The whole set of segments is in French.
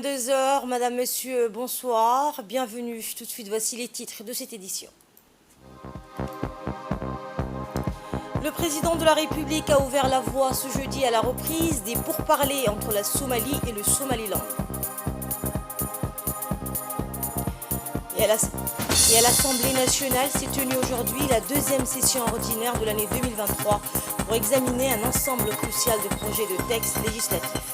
22 heures, Madame, Monsieur, bonsoir. Bienvenue. Tout de suite, voici les titres de cette édition. Le président de la République a ouvert la voie ce jeudi à la reprise des pourparlers entre la Somalie et le Somaliland. Et à l'Assemblée nationale s'est tenue aujourd'hui la deuxième session ordinaire de l'année 2023 pour examiner un ensemble crucial de projets de textes législatifs.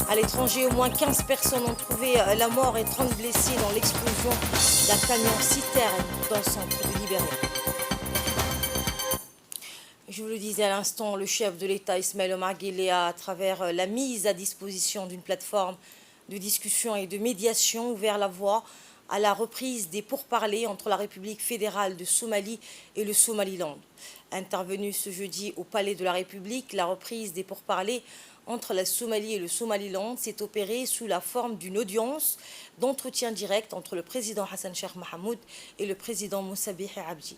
À l'étranger, au moins 15 personnes ont trouvé la mort et 30 blessés dans l'explosion d'un camion citerne dans le centre de Libéria. Je vous le disais à l'instant, le chef de l'État Ismaël Omar Guelleh a, à travers la mise à disposition d'une plateforme de discussion et de médiation, ouvert la voie à la reprise des pourparlers entre la République fédérale de Somalie et le Somaliland. Intervenue ce jeudi au Palais de la République, la reprise des pourparlers entre la Somalie et le Somaliland s'est opérée sous la forme d'une audience d'entretien direct entre le président Hassan Sheikh Mohamud et le président Moussa Bihi Abdi.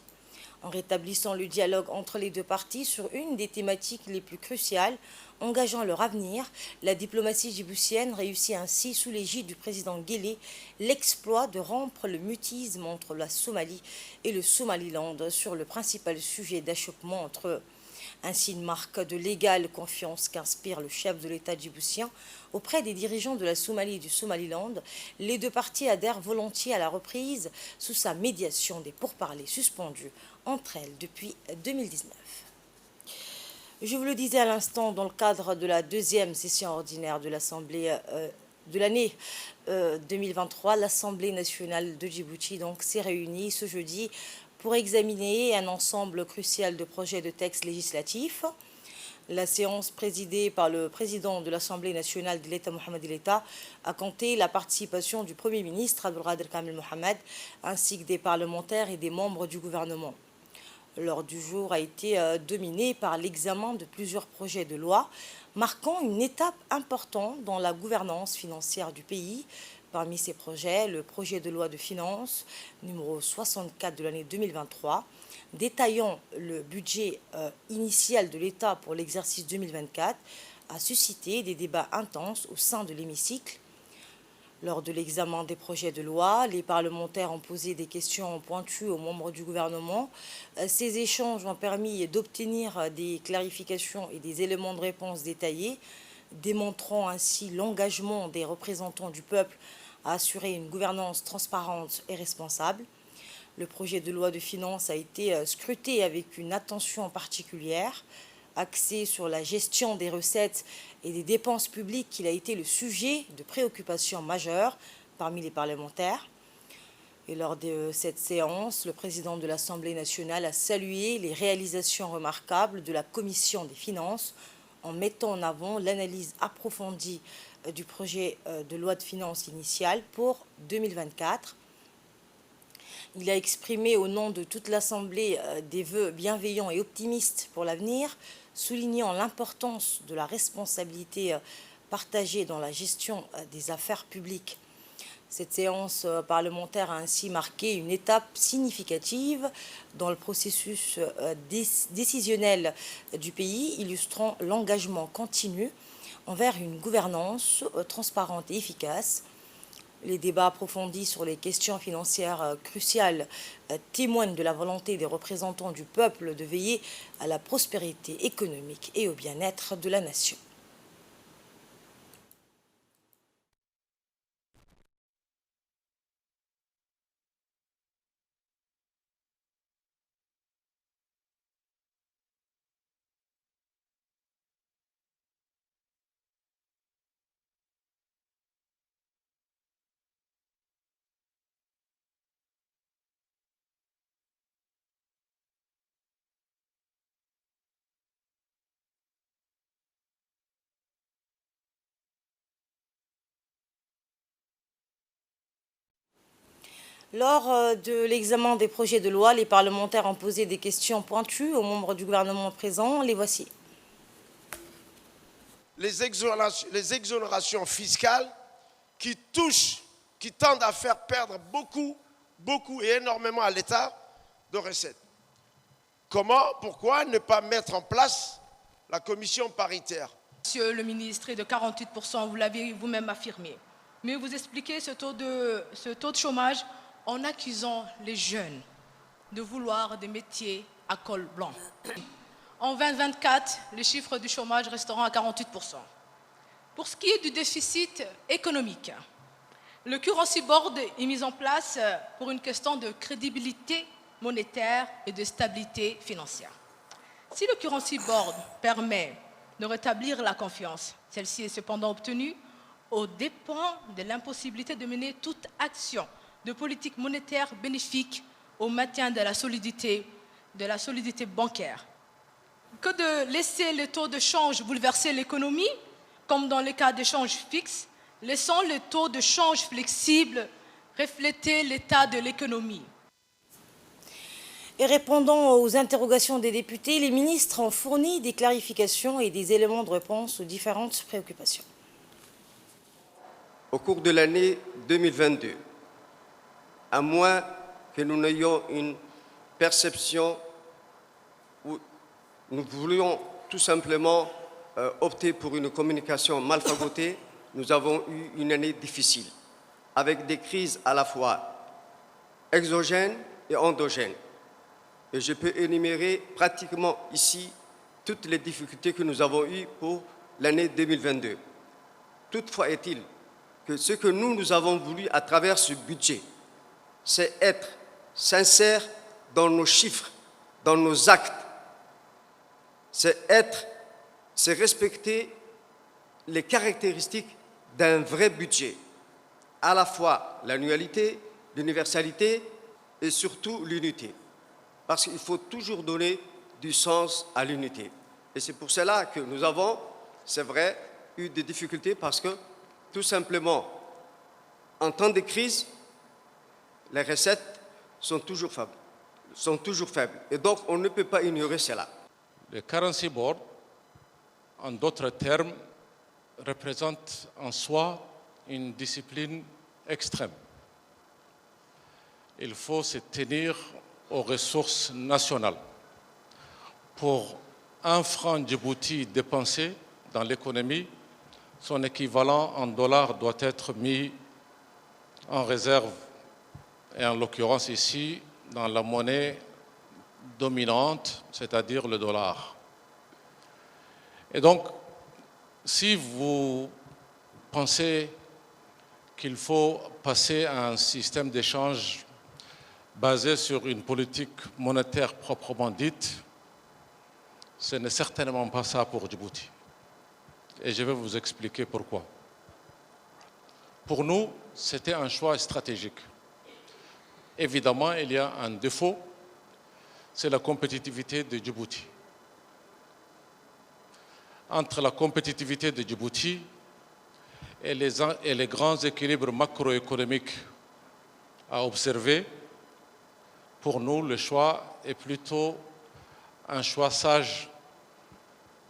En rétablissant le dialogue entre les deux parties sur une des thématiques les plus cruciales, engageant leur avenir, la diplomatie djiboutienne réussit ainsi, sous l'égide du président Guelleh, l'exploit de rompre le mutisme entre la Somalie et le Somaliland sur le principal sujet d'achoppement entre eux. Ainsi, une marque de l'égale confiance qu'inspire le chef de l'État djiboutien auprès des dirigeants de la Somalie et du Somaliland, les deux parties adhèrent volontiers à la reprise sous sa médiation des pourparlers suspendus entre elles depuis 2019. Je vous le disais à l'instant, dans le cadre de la deuxième session ordinaire de l'Assemblée de l'année 2023, l'Assemblée nationale de Djibouti s'est réunie ce jeudi pour examiner un ensemble crucial de projets de textes législatifs. La séance présidée par le président de l'Assemblée nationale de l'État, Mohamed El État, a compté la participation du Premier ministre, Abdelkader Kamel Mohamed, ainsi que des parlementaires et des membres du gouvernement. L'ordre du jour a été dominé par l'examen de plusieurs projets de loi, marquant une étape importante dans la gouvernance financière du pays. Parmi ces projets, le projet de loi de finances numéro 64 de l'année 2023, détaillant le budget initial de l'État pour l'exercice 2024, a suscité des débats intenses au sein de l'hémicycle. Lors de l'examen des projets de loi, les parlementaires ont posé des questions pointues aux membres du gouvernement. Ces échanges ont permis d'obtenir des clarifications et des éléments de réponse détaillés, démontrant ainsi l'engagement des représentants du peuple à assurer une gouvernance transparente et responsable. Le projet de loi de finances a été scruté avec une attention particulière, axé sur la gestion des recettes et des dépenses publiques, qu'il a été le sujet de préoccupations majeures parmi les parlementaires. Et lors de cette séance, le président de l'Assemblée nationale a salué les réalisations remarquables de la Commission des finances en mettant en avant l'analyse approfondie du projet de loi de finances initiale pour 2024. Il a exprimé au nom de toute l'Assemblée des vœux bienveillants et optimistes pour l'avenir, soulignant l'importance de la responsabilité partagée dans la gestion des affaires publiques. Cette séance parlementaire a ainsi marqué une étape significative dans le processus décisionnel du pays, illustrant l'engagement continu envers une gouvernance transparente et efficace. Les débats approfondis sur les questions financières cruciales témoignent de la volonté des représentants du peuple de veiller à la prospérité économique et au bien-être de la nation. Lors de l'examen des projets de loi, les parlementaires ont posé des questions pointues aux membres du gouvernement présents. Les voici. Les exonérations fiscales qui tendent à faire perdre beaucoup et énormément à l'État de recettes. Pourquoi ne pas mettre en place la commission paritaire Monsieur le ministre est de 48%, vous l'avez vous-même affirmé. Mais vous expliquez ce taux de chômage en accusant les jeunes de vouloir des métiers à col blanc. En 2024, les chiffres du chômage resteront à 48%. Pour ce qui est du déficit économique, le currency board est mis en place pour une question de crédibilité monétaire et de stabilité financière. Si le currency board permet de rétablir la confiance, celle-ci est cependant obtenue aux dépens de l'impossibilité de mener toute action de politique monétaire bénéfique au maintien de la solidité bancaire. Que de laisser le taux de change bouleverser l'économie, comme dans les cas d'échange fixe, laissant le taux de change flexible refléter l'état de l'économie. Et répondant aux interrogations des députés, les ministres ont fourni des clarifications et des éléments de réponse aux différentes préoccupations. Au cours de l'année 2022, à moins que nous n'ayons une perception où nous voulions tout simplement opter pour une communication mal fagotée, nous avons eu une année difficile, avec des crises à la fois exogènes et endogènes. Et je peux énumérer pratiquement ici toutes les difficultés que nous avons eues pour l'année 2022. Toutefois est-il que ce que nous avons voulu à travers ce budget, c'est être sincère dans nos chiffres, dans nos actes. C'est respecter les caractéristiques d'un vrai budget, à la fois l'annualité, l'universalité et surtout l'unité. Parce qu'il faut toujours donner du sens à l'unité. Et c'est pour cela que nous avons, c'est vrai, eu des difficultés parce que, tout simplement, en temps de crise, les recettes sont toujours faibles. Et donc, on ne peut pas ignorer cela. Le currency board, en d'autres termes, représente en soi une discipline extrême. Il faut se tenir aux ressources nationales. Pour un franc Djibouti dépensé dans l'économie, son équivalent en dollars doit être mis en réserve, et en l'occurrence ici, dans la monnaie dominante, c'est-à-dire le dollar. Et donc, si vous pensez qu'il faut passer à un système d'échange basé sur une politique monétaire proprement dite, ce n'est certainement pas ça pour Djibouti. Et je vais vous expliquer pourquoi. Pour nous, c'était un choix stratégique. Évidemment, il y a un défaut, c'est la compétitivité de Djibouti. Entre la compétitivité de Djibouti et les grands équilibres macroéconomiques à observer, pour nous, le choix est plutôt un choix sage,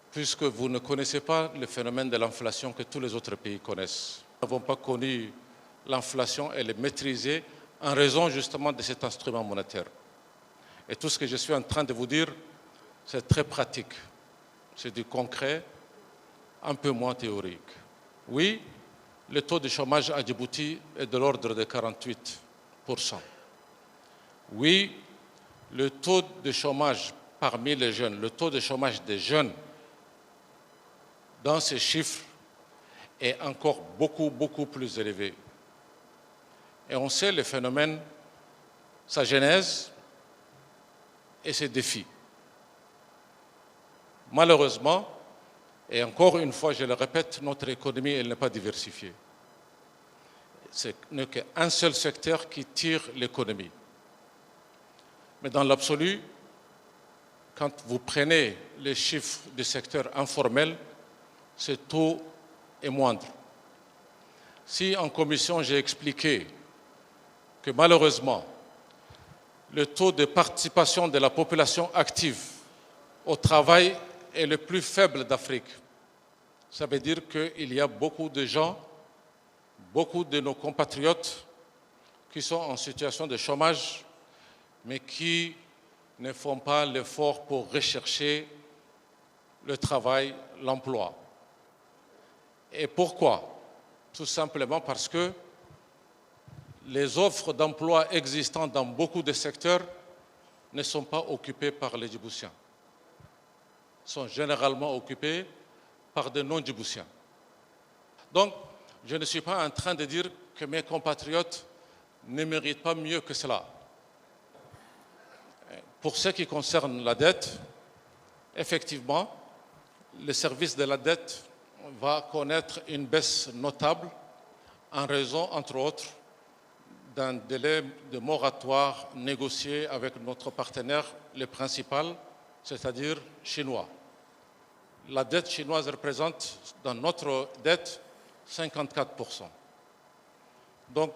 puisque vous ne connaissez pas le phénomène de l'inflation que tous les autres pays connaissent. Nous n'avons pas connu l'inflation, elle est maîtrisée en raison justement de cet instrument monétaire. Et tout ce que je suis en train de vous dire, c'est très pratique. C'est du concret, un peu moins théorique. Oui, le taux de chômage à Djibouti est de l'ordre de 48%. Oui, le taux de chômage parmi les jeunes, le taux de chômage des jeunes dans ces chiffres est encore beaucoup plus élevé. Et on sait le phénomène, sa genèse et ses défis. Malheureusement, et encore une fois, je le répète, notre économie elle n'est pas diversifiée. Ce n'est qu'un seul secteur qui tire l'économie. Mais dans l'absolu, quand vous prenez les chiffres du secteur informel, ce taux est moindre. Si en commission j'ai expliqué que malheureusement, le taux de participation de la population active au travail est le plus faible d'Afrique, ça veut dire qu'il y a beaucoup de gens, beaucoup de nos compatriotes qui sont en situation de chômage, mais qui ne font pas l'effort pour rechercher le travail, l'emploi. Et pourquoi? Tout simplement parce que les offres d'emploi existantes dans beaucoup de secteurs ne sont pas occupées par les Djiboutiens. Sont généralement occupées par des non-Djiboutiens. Donc, je ne suis pas en train de dire que mes compatriotes ne méritent pas mieux que cela. Pour ce qui concerne la dette, effectivement, le service de la dette va connaître une baisse notable en raison, entre autres, d'un délai de moratoire négocié avec notre partenaire le principal, c'est-à-dire chinois. La dette chinoise représente dans notre dette 54%. Donc,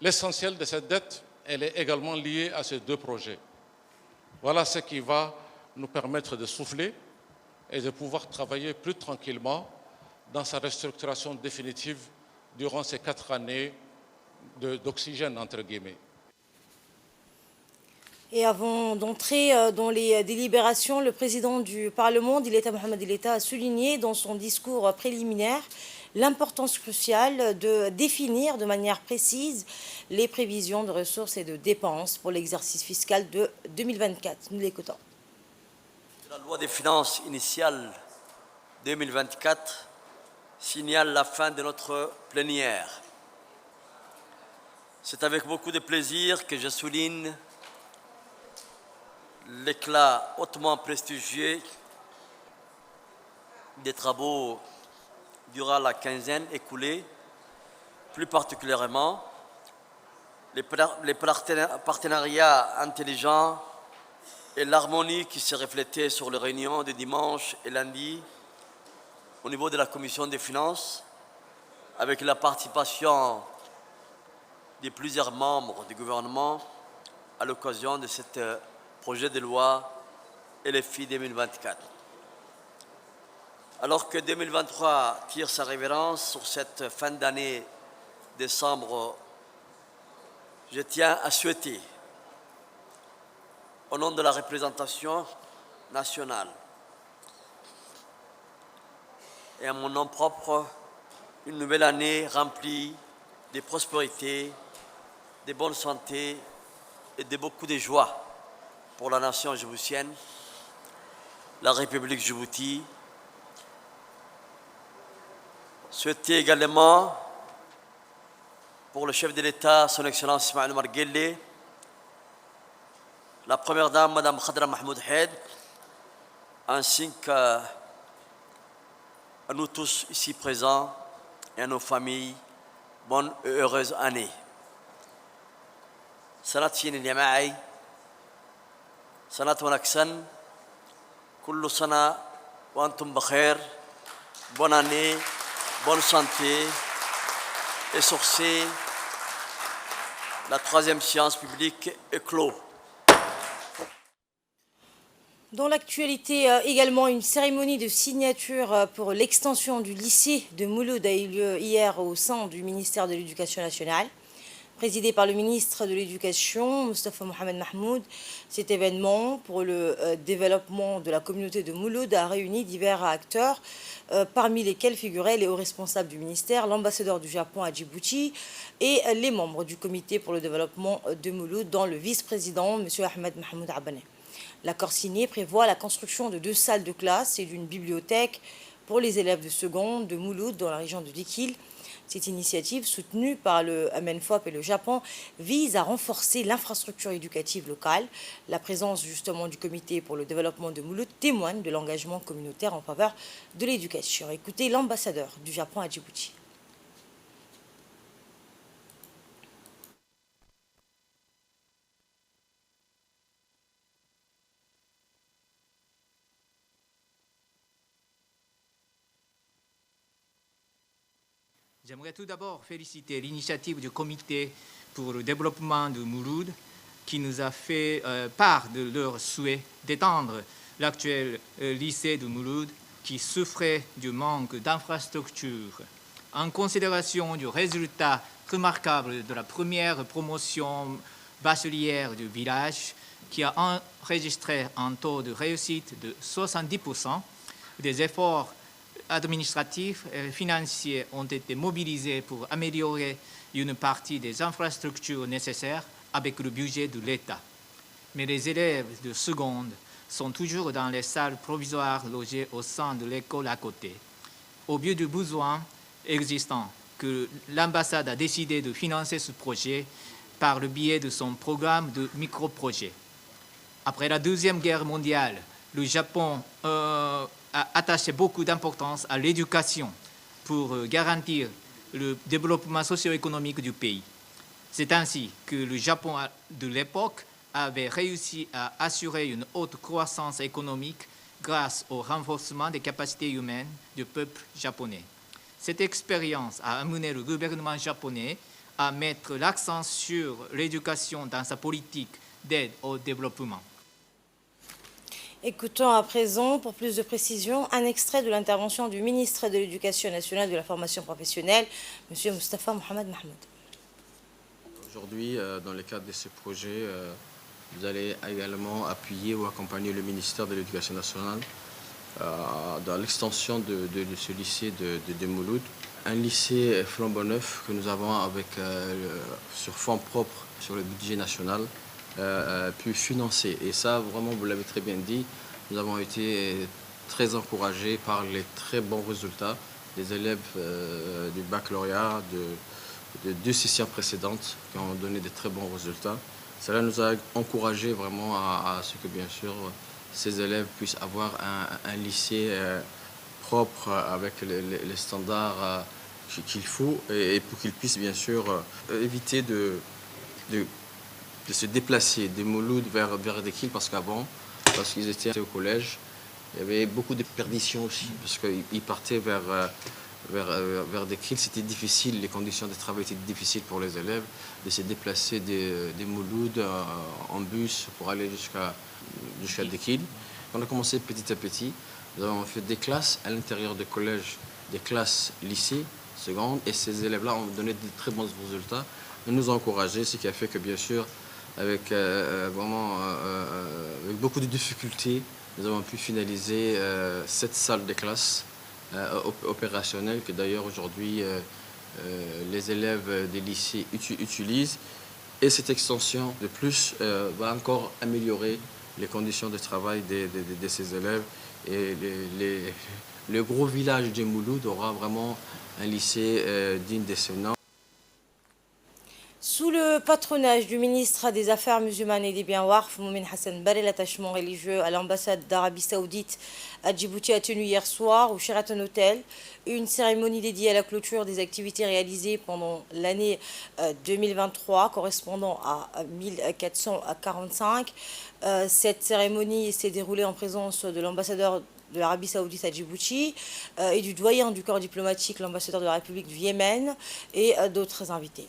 l'essentiel de cette dette, elle est également liée à ces deux projets. Voilà ce qui va nous permettre de souffler et de pouvoir travailler plus tranquillement dans sa restructuration définitive durant ces 4 années d'oxygène, entre guillemets. Et avant d'entrer dans les délibérations, le président du Parlement, Dileta Mohamed Dileta, a souligné dans son discours préliminaire l'importance cruciale de définir de manière précise les prévisions de ressources et de dépenses pour l'exercice fiscal de 2024. Nous l'écoutons. La loi des finances initiale 2024 signale la fin de notre plénière. C'est avec beaucoup de plaisir que je souligne l'éclat hautement prestigieux des travaux durant la quinzaine écoulée, plus particulièrement les partenariats intelligents et l'harmonie qui s'est reflétée sur les réunions de dimanche et lundi au niveau de la Commission des finances, avec la participation de plusieurs membres du gouvernement à l'occasion de ce projet de loi LFI 2024. Alors que 2023 tire sa révérence sur cette fin d'année décembre, je tiens à souhaiter, au nom de la représentation nationale et à mon nom propre, une nouvelle année remplie de prospérité, de bonne santé et de beaucoup de joie pour la nation djiboutienne, la République Djibouti. Souhaiter également pour le chef de l'État, son Excellence Ismaël Omar Guelleh, la Première Dame, Madame Khadra Mahmoud Hed, ainsi qu'à nous tous ici présents et à nos familles, bonne et heureuse année. Sanat Shin Yama'i, Sanat Wanaksan, Kullu Sana wa Antum Bakhair, bonne année, bonne santé, et sur ce, la troisième séance publique est clos. Dans l'actualité également, une cérémonie de signature pour l'extension du lycée de Mouloud a eu lieu hier au sein du ministère de l'Éducation nationale, présidé par le ministre de l'Éducation, Moustapha Mohamed Mahmoud. Cet événement pour le développement de la communauté de Mouloud a réuni divers acteurs, parmi lesquels figuraient les hauts responsables du ministère, l'ambassadeur du Japon à Djibouti et les membres du comité pour le développement de Mouloud, dont le vice-président, M. Ahmed Mahmoud Abane. L'accord signé prévoit la construction de 2 salles de classe et d'une bibliothèque pour les élèves de seconde de Mouloud dans la région de Dikil. Cette initiative, soutenue par le MENFOP et le Japon, vise à renforcer l'infrastructure éducative locale. La présence justement du comité pour le développement de Mouloud témoigne de l'engagement communautaire en faveur de l'éducation. Écoutez l'ambassadeur du Japon à Djibouti. J'aimerais tout d'abord féliciter l'initiative du comité pour le développement de Mouloud qui nous a fait part de leur souhait d'étendre l'actuel lycée de Mouloud qui souffrait du manque d'infrastructures. En considération du résultat remarquable de la première promotion bachelière du village qui a enregistré un taux de réussite de 70%, des efforts administratifs et financiers ont été mobilisés pour améliorer une partie des infrastructures nécessaires avec le budget de l'État. Mais les élèves de seconde sont toujours dans les salles provisoires logées au sein de l'école à côté. Au vu du besoin existant, que l'ambassade a décidé de financer ce projet par le biais de son programme de micro-projets. Après la Deuxième Guerre mondiale, le Japon a attaché beaucoup d'importance à l'éducation pour garantir le développement socio-économique du pays. C'est ainsi que le Japon de l'époque avait réussi à assurer une haute croissance économique grâce au renforcement des capacités humaines du peuple japonais. Cette expérience a amené le gouvernement japonais à mettre l'accent sur l'éducation dans sa politique d'aide au développement. Écoutons à présent, pour plus de précision, un extrait de l'intervention du ministre de l'Éducation nationale et de la formation professionnelle, M. Moustapha Mohamed Mahmoud. Aujourd'hui, dans le cadre de ce projet, vous allez également appuyer ou accompagner le ministère de l'Éducation nationale dans l'extension de ce lycée de Mouloud. Un lycée flambant neuf que nous avons avec, sur fonds propres sur le budget national, pu financer. Et ça, vraiment, vous l'avez très bien dit, nous avons été très encouragés par les très bons résultats des élèves du baccalauréat de 2 sessions précédentes qui ont donné de très bons résultats. Cela nous a encouragés vraiment à ce que, bien sûr, ces élèves puissent avoir un lycée propre avec les standards qu'il faut et pour qu'ils puissent, bien sûr, éviter de se déplacer des Mouloud vers Dekil, parce qu'avant, lorsqu'ils étaient au collège, il y avait beaucoup de perditions aussi, parce qu'ils partaient vers Dekil. C'était difficile, les conditions de travail étaient difficiles pour les élèves, de se déplacer des Mouloud en bus pour aller jusqu'à Dekil. On a commencé petit à petit, nous avons fait des classes à l'intérieur des collèges, des classes lycées, secondes, et ces élèves-là ont donné de très bons résultats. Ils nous ont encouragés, ce qui a fait que, bien sûr, avec beaucoup de difficultés, nous avons pu finaliser 7 salles de classe opérationnelles que d'ailleurs aujourd'hui les élèves des lycées utilisent. Et cette extension de plus va encore améliorer les conditions de travail de ces élèves. Et le gros village de Mouloud aura vraiment un lycée digne de ce nom. Sous le patronage du ministre des Affaires musulmanes et des Biens Warf, Moumin Hassan Baré, l'attachement religieux à l'ambassade d'Arabie Saoudite à Djibouti a tenu hier soir au Sheraton Hotel une cérémonie dédiée à la clôture des activités réalisées pendant l'année 2023, correspondant à 1445. Cette cérémonie s'est déroulée en présence de l'ambassadeur de l'Arabie Saoudite à Djibouti et du doyen du corps diplomatique, l'ambassadeur de la République du Yémen, et d'autres invités.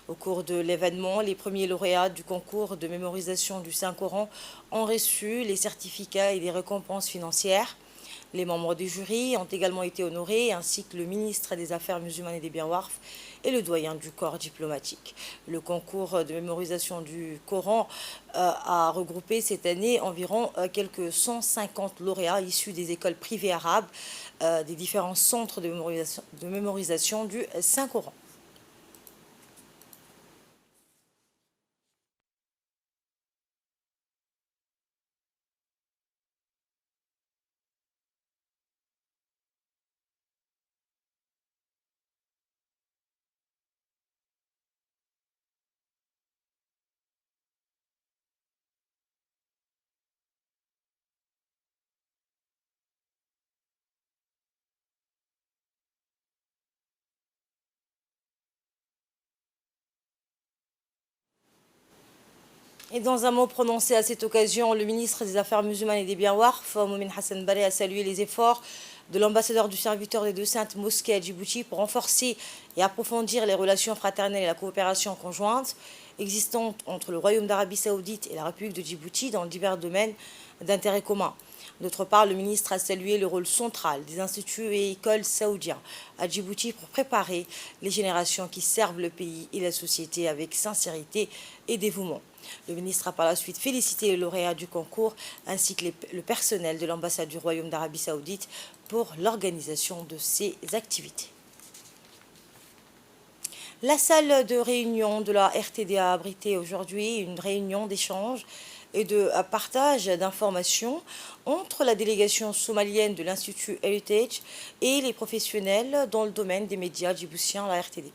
Au cours de l'événement, les premiers lauréats du concours de mémorisation du Saint-Coran ont reçu les certificats et les récompenses financières. Les membres du jury ont également été honorés, ainsi que le ministre des Affaires musulmanes et des Biens Warf et le doyen du corps diplomatique. Le concours de mémorisation du Coran a regroupé cette année environ quelques 150 lauréats issus des écoles privées arabes, des différents centres de mémorisation du Saint-Coran. Et dans un mot prononcé à cette occasion, le ministre des Affaires musulmanes et des Biens Warf, Moumin Hassan Baré, a salué les efforts de l'ambassadeur du serviteur des 2 saintes mosquées à Djibouti pour renforcer et approfondir les relations fraternelles et la coopération conjointe existantes entre le Royaume d'Arabie Saoudite et la République de Djibouti dans divers domaines d'intérêt commun. D'autre part, le ministre a salué le rôle central des instituts et écoles saoudiens à Djibouti pour préparer les générations qui servent le pays et la société avec sincérité et dévouement. Le ministre a par la suite félicité les lauréats du concours ainsi que le personnel de l'ambassade du Royaume d'Arabie Saoudite pour l'organisation de ces activités. La salle de réunion de la RTD a abrité aujourd'hui une réunion d'échange et de partage d'informations entre la délégation somalienne de l'Institut Heritage et les professionnels dans le domaine des médias djiboutiens, la RTD.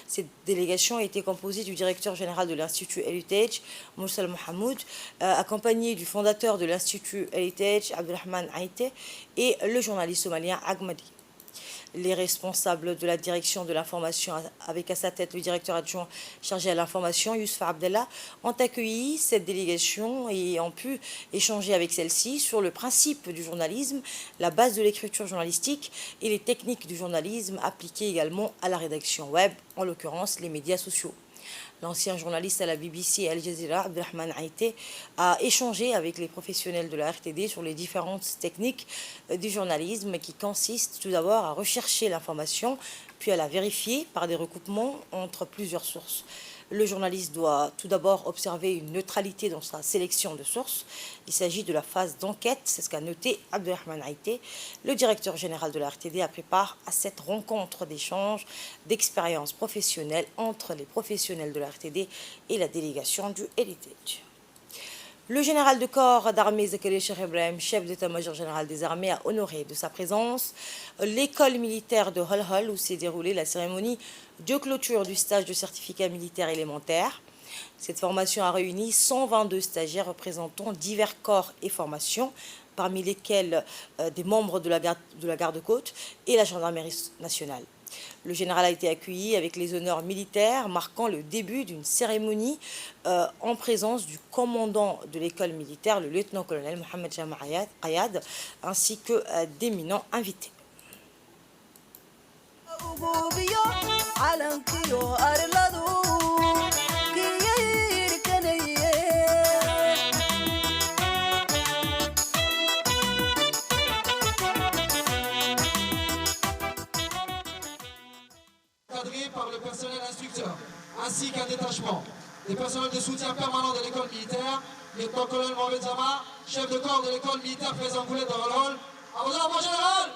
Cette délégation a été composée du directeur général de l'Institut Heritage, Moussal Mohamoud, accompagné du fondateur de l'Institut Heritage, Abdelrahman Aïté, et le journaliste somalien Agmadi. Les responsables de la direction de l'information, avec à sa tête le directeur adjoint chargé à l'information, Youssef Abdallah, ont accueilli cette délégation et ont pu échanger avec celle-ci sur le principe du journalisme, la base de l'écriture journalistique et les techniques du journalisme appliquées également à la rédaction web, en l'occurrence les médias sociaux. L'ancien journaliste à la BBC et Al Jazeera, Abdelrahman Aïté, a échangé avec les professionnels de la RTD sur les différentes techniques du journalisme qui consistent tout d'abord à rechercher l'information, puis à la vérifier par des recoupements entre plusieurs sources. Le journaliste doit tout d'abord observer une neutralité dans sa sélection de sources. Il s'agit de la phase d'enquête, c'est ce qu'a noté Abdelrahman Aïté. Le directeur général de la RTD a pris part à cette rencontre d'échange d'expériences professionnelles entre les professionnels de la RTD et la délégation du Heritage. Le général de corps d'armée Zakaria Cheikh Ibrahim, chef d'état-major général des armées, a honoré de sa présence l'école militaire de Holhol où s'est déroulée la cérémonie de clôture du stage de certificat militaire élémentaire. Cette formation a réuni 122 stagiaires représentant divers corps et formations, parmi lesquels des membres de la garde-côte et la gendarmerie nationale. Le général a été accueilli avec les honneurs militaires, marquant le début d'une cérémonie en présence du commandant de l'école militaire, le lieutenant-colonel Mohamed Jama Ayad, ainsi que d'éminents invités. Par le personnel instructeur, ainsi qu'un détachement des personnels de soutien permanent de l'école militaire, lieutenant-colonel Mohamed Zama, chef de corps de l'école militaire présent Goulet de Rolol. À vos ordres, mon général!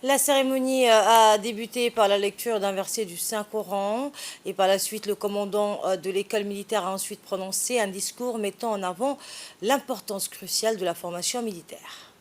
La cérémonie a débuté par la lecture d'un verset du Saint-Coran et par la suite le commandant de l'école militaire a ensuite prononcé un discours mettant en avant l'importance cruciale de la formation militaire.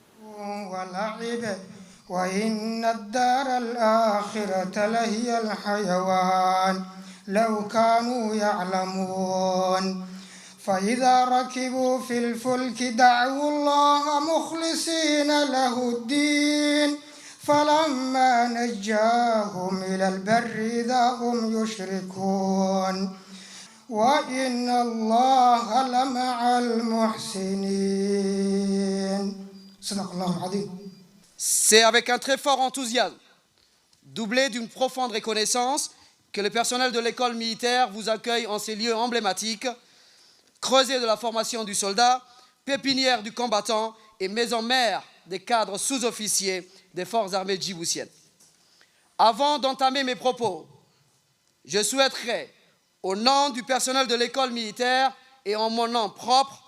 فإذا ركبوا في الفلك دعوا الله مخلصين له الدين فلما نجاهم إلى البر إذا هم يشركون وإن الله لمع المحسنين صدق الله العظيم. C'est avec un très fort enthousiasme, doublé d'une profonde reconnaissance, que le personnel de l'école militaire vous accueille en ces lieux emblématiques, creuset de la formation du soldat, pépinière du combattant et maison mère des cadres sous-officiers des forces armées djiboutiennes. Avant d'entamer mes propos, je souhaiterais, au nom du personnel de l'école militaire et en mon nom propre,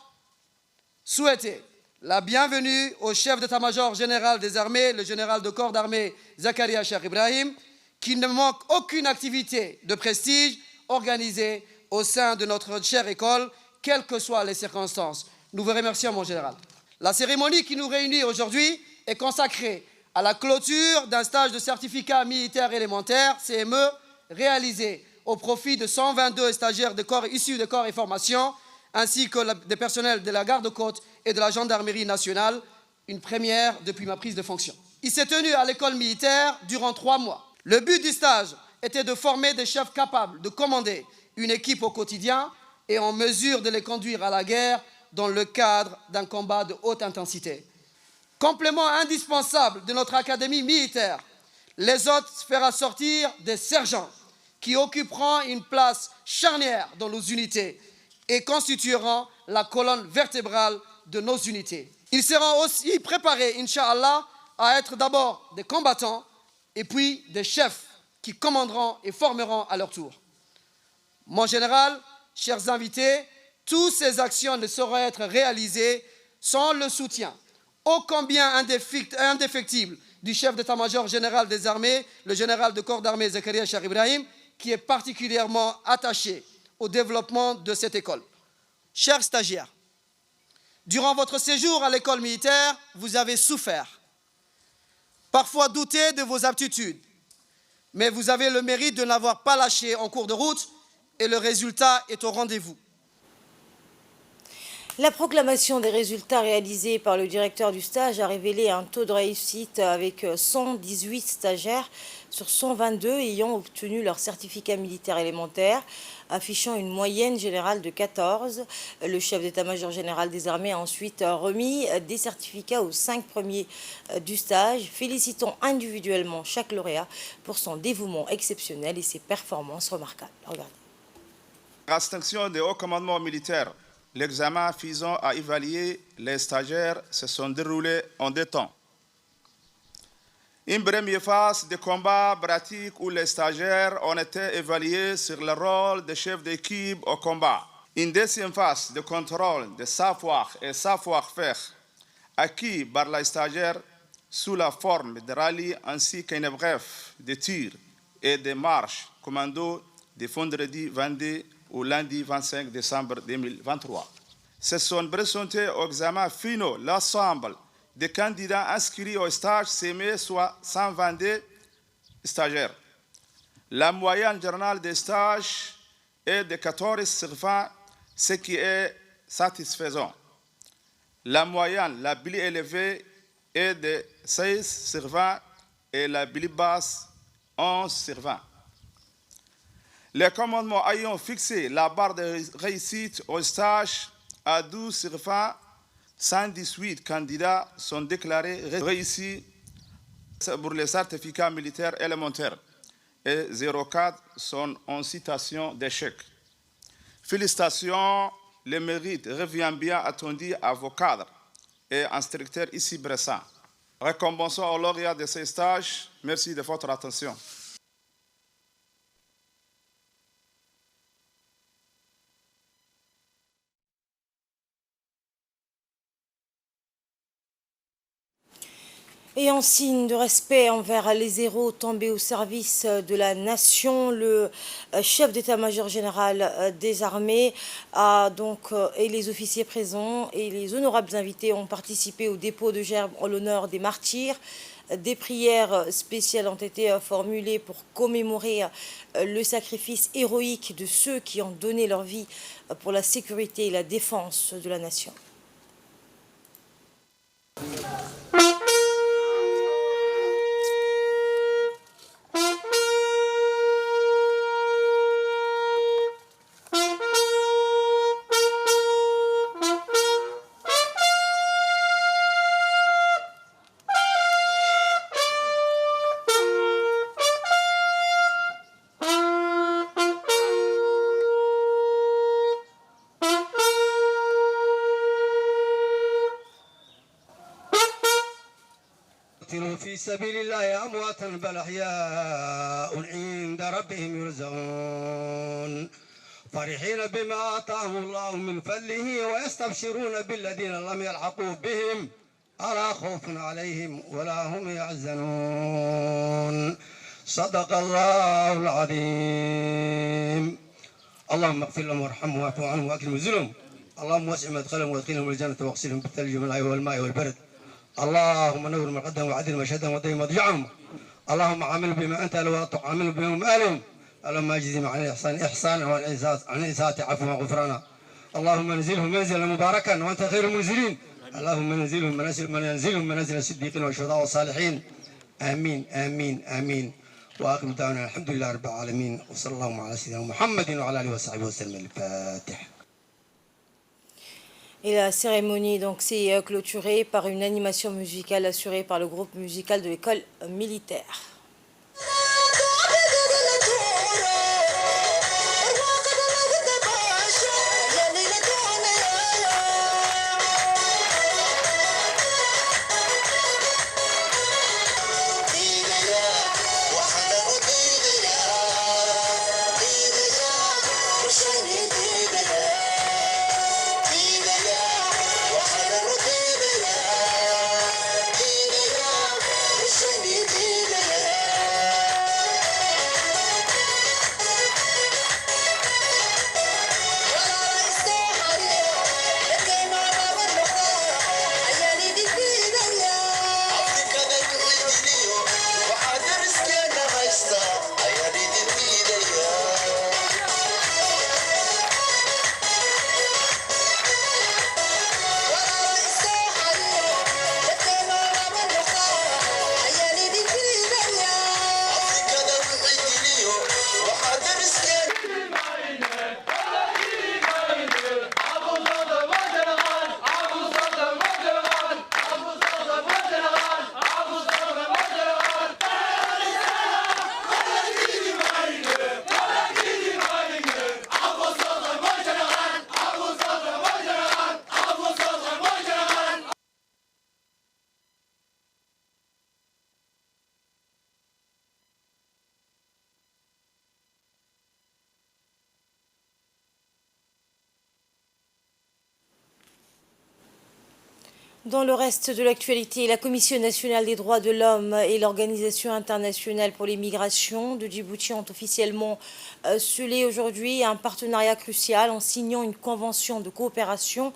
souhaiter la bienvenue au chef d'état-major général des armées, le général de corps d'armée Zakaria Cheikh Ibrahim, qui ne manque aucune activité de prestige organisée au sein de notre chère école, quelles que soient les circonstances. Nous vous remercions, mon général. La cérémonie qui nous réunit aujourd'hui est consacrée à la clôture d'un stage de certificat militaire élémentaire, CME, réalisé au profit de 122 stagiaires de corps issus de corps et formations, ainsi que des personnels de la garde-côte et de la gendarmerie nationale, une première depuis ma prise de fonction. Il s'est tenu à l'école militaire durant 3 mois. Le but du stage était de former des chefs capables de commander une équipe au quotidien et en mesure de les conduire à la guerre dans le cadre d'un combat de haute intensité. Complément indispensable de notre académie militaire, les autres fera sortir des sergents qui occuperont une place charnière dans nos unités et constitueront la colonne vertébrale de nos unités. Ils seront aussi préparés, Inch'Allah, à être d'abord des combattants et puis des chefs qui commanderont et formeront à leur tour. Mon général, chers invités, toutes ces actions ne sauraient être réalisées sans le soutien ô combien indéfectible du chef d'état-major général des armées, le général de corps d'armée Zakaria Cheikh Ibrahim, qui est particulièrement attaché au développement de cette école. Chers stagiaires, durant votre séjour à l'école militaire, vous avez souffert, parfois douté de vos aptitudes, mais vous avez le mérite de n'avoir pas lâché en cours de route et le résultat est au rendez-vous. La proclamation des résultats réalisés par le directeur du stage a révélé un taux de réussite avec 118 stagiaires sur 122 ayant obtenu leur certificat militaire élémentaire, affichant une moyenne générale de 14. Le chef d'état-major général des armées a ensuite remis des certificats aux 5 premiers du stage. Félicitons individuellement chaque lauréat pour son dévouement exceptionnel et ses performances remarquables. Regardez. Restriction des hauts commandements militaires. L'examen visant à évaluer les stagiaires se sont déroulés en 2 temps. Une première phase de combat pratique où les stagiaires ont été évalués sur le rôle de chef d'équipe au combat. Une deuxième phase de contrôle de savoir et savoir-faire acquis par les stagiaires sous la forme de rallye ainsi qu'une brève de tir et de marche commando de vendredi 22 au lundi 25 décembre 2023. Se sont présentés aux examens finaux l'ensemble des candidats inscrits au stage CME, soit 122 stagiaires. La moyenne générale des stages est de 14 sur 20, ce qui est satisfaisant. La moyenne la plus élevée est de 16 sur 20 et la plus basse 11 sur 20. Les commandements ayant fixé la barre de réussite au stage à 12 sur 20, 118 candidats sont déclarés réussis pour les certificats militaires élémentaires et 04 sont en situation d'échec. Félicitations, le mérite revient bien attendu à vos cadres et instructeurs ici présents. Récompensons aux lauréats de ces stages. Merci de votre attention. Et en signe de respect envers les héros tombés au service de la nation, le chef d'état-major général des armées et les officiers présents et les honorables invités ont participé au dépôt de gerbes en l'honneur des martyrs Des prières spéciales ont été formulées pour commémorer le sacrifice héroïque de ceux qui ont donné leur vie pour la sécurité et la défense de la nation. في سبيل الله أمواتا بل أحياء عند ربهم يرزقون فرحين بما آتاهم الله من فضله ويستبشرون بالذين لم يلحقوا بهم ألا خوف عليهم ولا هم يحزنون صدق الله العظيم اللهم اغفر لهم وارحمهم واعف عنهم واكرم نزلهم اللهم وسع مدخلهم وادخلهم الجنة واغسلهم بالثلج والماء والبرد اللهم نور مقدهم وعدل مشهدهم وضيق مضجعهم اللهم عامل بما انت لو تعامل بهم مالهم اللهم اجزهم عن الاحسان احسانا وعن الاساءة عفوا وغفرانا اللهم انزلهم منزلا مباركا وانت خير المنزلين اللهم منزلهم منازل الصديقين والشهداء والصالحين امين امين امين واخر دعوانا الحمد لله رب العالمين وصلى الله على سيدنا محمد وعلى اله وصحبه وسلم. الفاتح. Et la cérémonie donc s'est clôturée par une animation musicale assurée par le groupe musical de l'école militaire. Dans le reste de l'actualité, la Commission nationale des droits de l'homme et l'Organisation internationale pour les migrations de Djibouti ont officiellement scellé aujourd'hui un partenariat crucial en signant une convention de coopération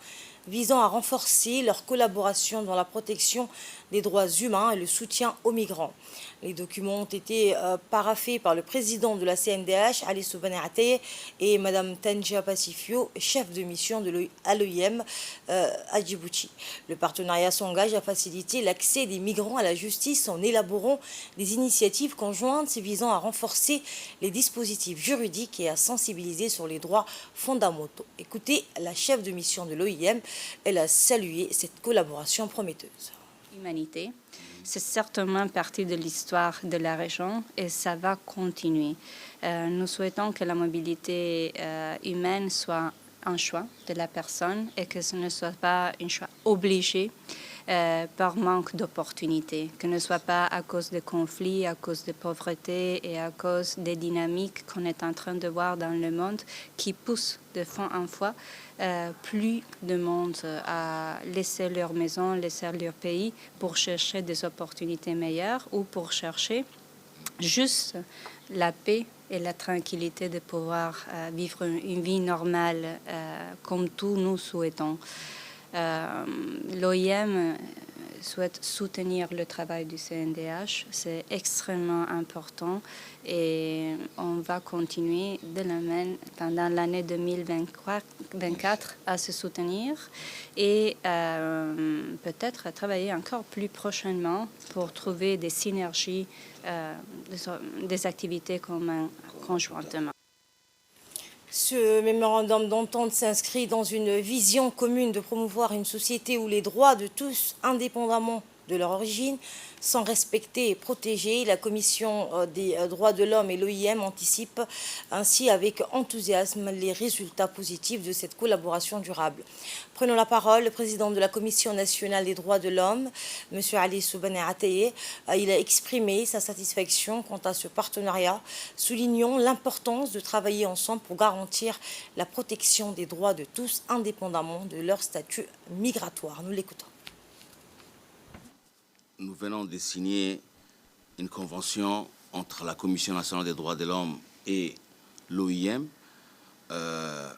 visant à renforcer leur collaboration dans la protection des droits humains et le soutien aux migrants. Les documents ont été paraphés par le président de la CNDH, Ali Soubanate, et Mme Tanja Pacifio, chef de mission de l'OIM à Djibouti. Le partenariat s'engage à faciliter l'accès des migrants à la justice en élaborant des initiatives conjointes visant à renforcer les dispositifs juridiques et à sensibiliser sur les droits fondamentaux. Écoutez, la chef de mission de l'OIM, elle a salué cette collaboration prometteuse. Humanité, c'est certainement partie de l'histoire de la région et ça va continuer. Nous souhaitons que la mobilité humaine soit un choix de la personne et que ce ne soit pas un choix obligé par manque d'opportunités, que ne soit pas à cause de conflits, à cause de pauvreté et à cause des dynamiques qu'on est en train de voir dans le monde qui poussent de fois en fois plus de monde à laisser leur maison, laisser leur pays pour chercher des opportunités meilleures ou pour chercher juste la paix et la tranquillité de pouvoir vivre une vie normale comme tous nous souhaitons. L'OIM souhaite soutenir le travail du CNDH. C'est extrêmement important et on va continuer pendant l'année 2024 à se soutenir et peut-être travailler encore plus prochainement pour trouver des synergies, des activités communes conjointement. Ce mémorandum d'entente s'inscrit dans une vision commune de promouvoir une société où les droits de tous, indépendamment de leur origine, sont respectés et protégés. La Commission des droits de l'homme et l'OIM anticipent ainsi avec enthousiasme les résultats positifs de cette collaboration durable. Prenons la parole, le président de la Commission nationale des droits de l'homme, M. Ali Soubani Ataye. Il a exprimé sa satisfaction quant à ce partenariat, soulignant l'importance de travailler ensemble pour garantir la protection des droits de tous, indépendamment de leur statut migratoire. Nous l'écoutons. Nous venons de signer une convention entre la Commission nationale des droits de l'homme et l'OIM. La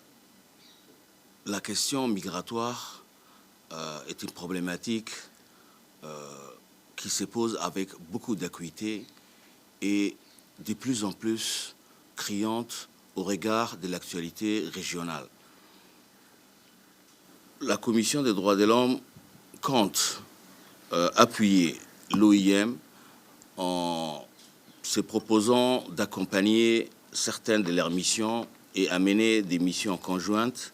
question migratoire est une problématique qui se pose avec beaucoup d'acuité et de plus en plus criante au regard de l'actualité régionale. La Commission des droits de l'homme compte appuyer l'OIM en se proposant d'accompagner certaines de leurs missions et amener des missions conjointes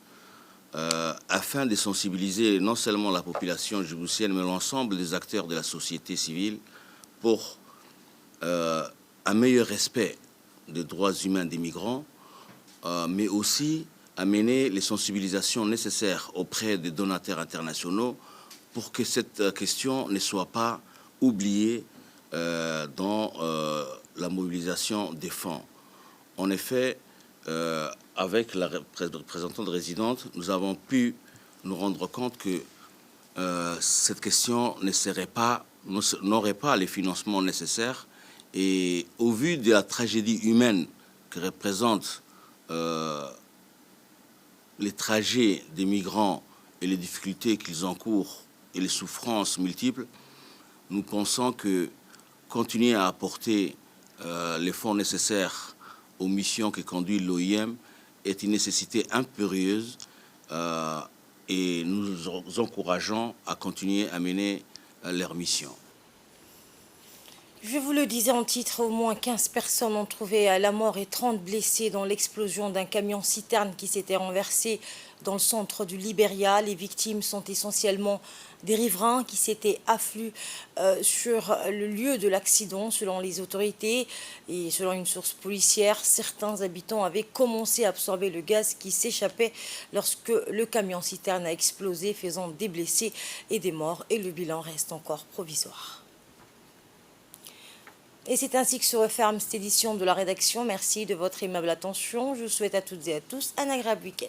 afin de sensibiliser non seulement la population djiboutienne, mais l'ensemble des acteurs de la société civile pour un meilleur respect des droits humains des migrants, mais aussi amener les sensibilisations nécessaires auprès des donateurs internationaux pour que cette question ne soit pas oubliée dans la mobilisation des fonds. En effet, avec la représentante résidente, nous avons pu nous rendre compte que cette question n'aurait pas les financements nécessaires. Et au vu de la tragédie humaine que représentent les trajets des migrants et les difficultés qu'ils encourent et les souffrances multiples, nous pensons que continuer à apporter les fonds nécessaires aux missions que conduit l'OIM est une nécessité impérieuse et nous encourageons à continuer à mener leurs missions. Je vous le disais en titre, au moins 15 personnes ont trouvé la mort et 30 blessés dans l'explosion d'un camion-citerne qui s'était renversé dans le centre du Libéria. Les victimes sont essentiellement des riverains qui s'étaient afflués sur le lieu de l'accident. Selon les autorités et selon une source policière, certains habitants avaient commencé à absorber le gaz qui s'échappait lorsque le camion-citerne a explosé, faisant des blessés et des morts. Et le bilan reste encore provisoire. Et c'est ainsi que se referme cette édition de la rédaction. Merci de votre aimable attention. Je vous souhaite à toutes et à tous un agréable week-end.